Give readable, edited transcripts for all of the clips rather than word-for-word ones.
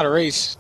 Not a race.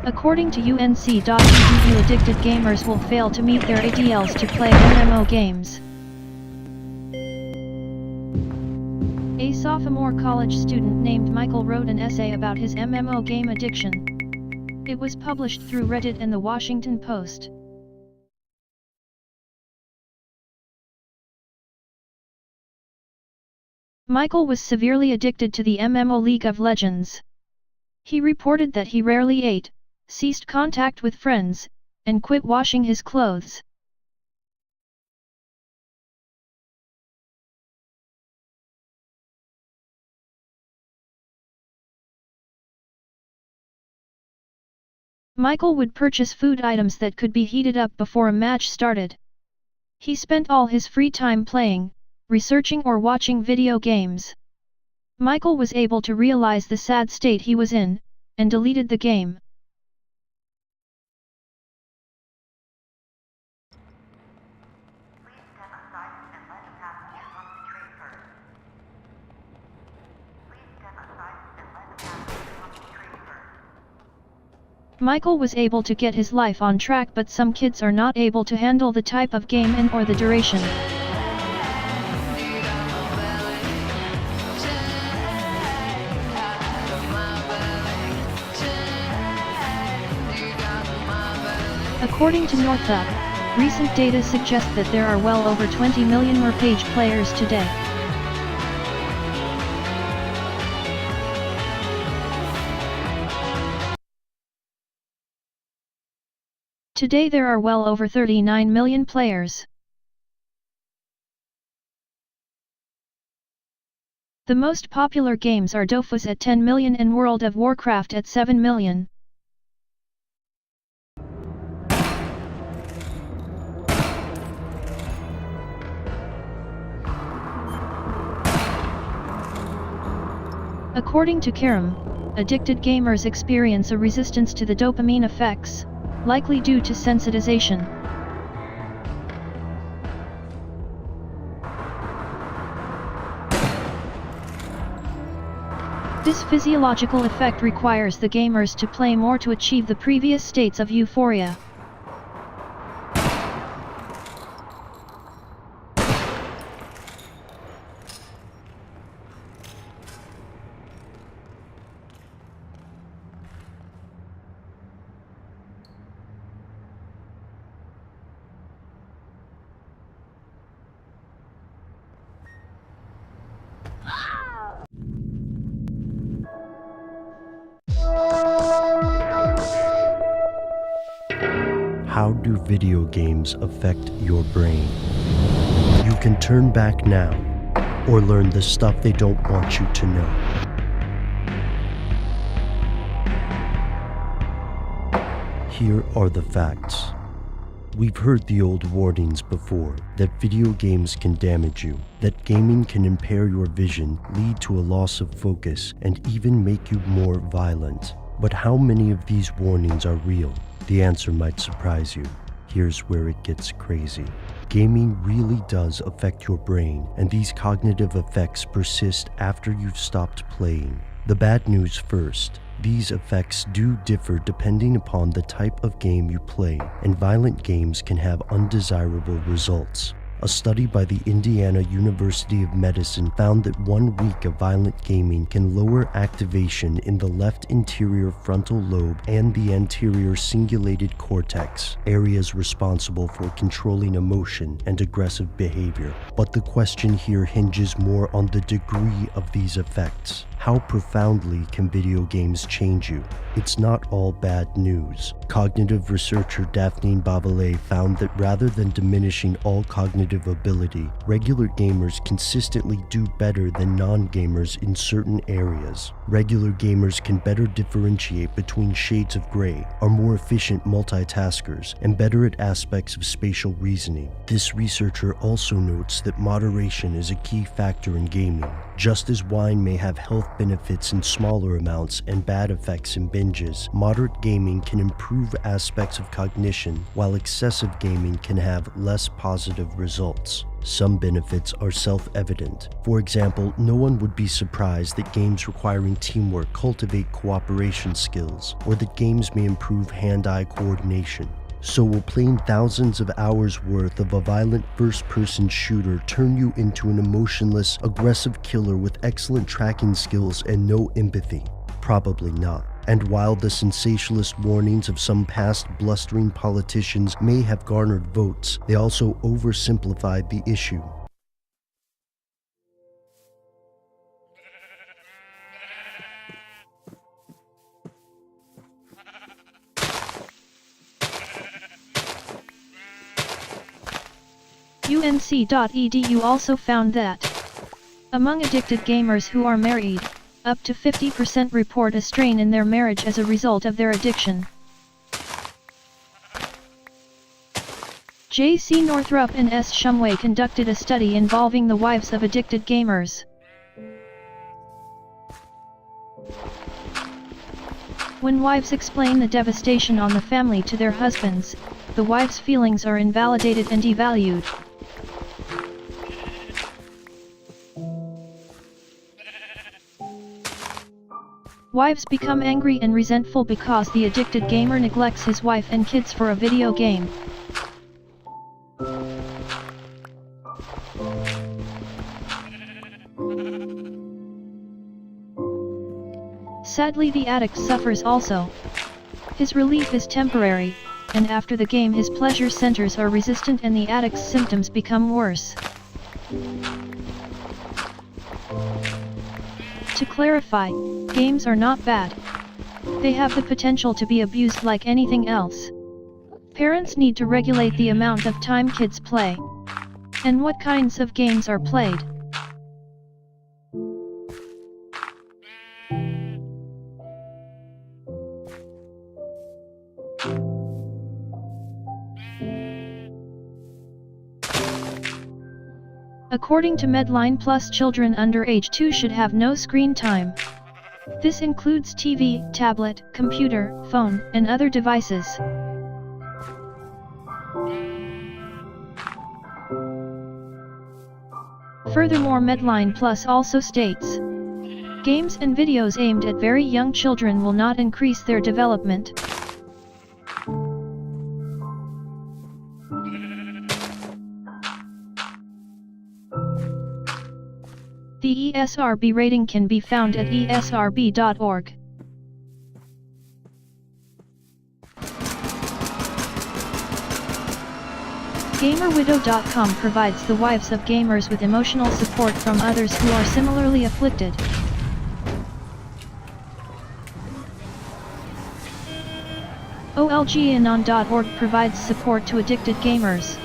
According to UNC.edu, addicted gamers will fail to meet their ADLs to play MMO games. A sophomore college student named Michael wrote an essay about his MMO game addiction. It was published through Reddit and the Washington Post. Michael was severely addicted to the MMO League of Legends. He reported that he rarely ate, ceased contact with friends, and quit washing his clothes. Michael would purchase food items that could be heated up before a match started. He spent all his free time playing, researching or watching video games. Michael was able to realize the sad state he was in, and deleted the game. Michael was able to get his life on track, but some kids are not able to handle the type of game and or the duration. According to Northup, recent data suggests that there are well over 20 million Merpage players today. Today there are well over 39 million players. The most popular games are Dofus at 10 million and World of Warcraft at 7 million. According to Karam, addicted gamers experience a resistance to the dopamine effects, likely due to sensitization. This physiological effect requires the gamers to play more to achieve the previous states of euphoria. How do video games affect your brain? You can turn back now, or learn the stuff they don't want you to know. Here are the facts. We've heard the old warnings before, that video games can damage you, that gaming can impair your vision, lead to a loss of focus, and even make you more violent. But how many of these warnings are real? The answer might surprise you. Here's where it gets crazy. Gaming really does affect your brain, and these cognitive effects persist after you've stopped playing. The bad news first. These effects do differ depending upon the type of game you play, and violent games can have undesirable results. A study by the Indiana University of Medicine found that 1 week of violent gaming can lower activation in the left interior frontal lobe and the anterior cingulated cortex, areas responsible for controlling emotion and aggressive behavior. But the question here hinges more on the degree of these effects. How profoundly can video games change you? It's not all bad news. Cognitive researcher Daphne Bavelet found that rather than diminishing all cognitive ability, regular gamers consistently do better than non-gamers in certain areas. Regular gamers can better differentiate between shades of gray, are more efficient multitaskers, and better at aspects of spatial reasoning. This researcher also notes that moderation is a key factor in gaming. Just as wine may have health benefits in smaller amounts and bad effects in binges, moderate gaming can improve aspects of cognition, while excessive gaming can have less positive results. Some benefits are self-evident. For example, no one would be surprised that games requiring teamwork cultivate cooperation skills, or that games may improve hand-eye coordination. So will playing thousands of hours worth of a violent first-person shooter turn you into an emotionless, aggressive killer with excellent tracking skills and no empathy? Probably not. And while the sensationalist warnings of some past blustering politicians may have garnered votes, they also oversimplified the issue. UNC.edu also found that among addicted gamers who are married, up to 50% report a strain in their marriage as a result of their addiction. J.C. Northrup and S. Shumway conducted a study involving the wives of addicted gamers. When wives explain the devastation on the family to their husbands, the wives' feelings are invalidated and devalued. Wives become angry and resentful because the addicted gamer neglects his wife and kids for a video game. Sadly, the addict suffers also. His relief is temporary, and after the game his pleasure centers are resistant and the addict's symptoms become worse. To clarify, games are not bad. They have the potential to be abused like anything else. Parents need to regulate the amount of time kids play, and what kinds of games are played. According to Medline Plus, children under age 2 should have no screen time. This includes TV, tablet, computer, phone, and other devices. Furthermore, Medline Plus also states, games and videos aimed at very young children will not increase their development. The ESRB rating can be found at esrb.org. GamerWidow.com provides the wives of gamers with emotional support from others who are similarly afflicted. OLGAnon.org provides support to addicted gamers.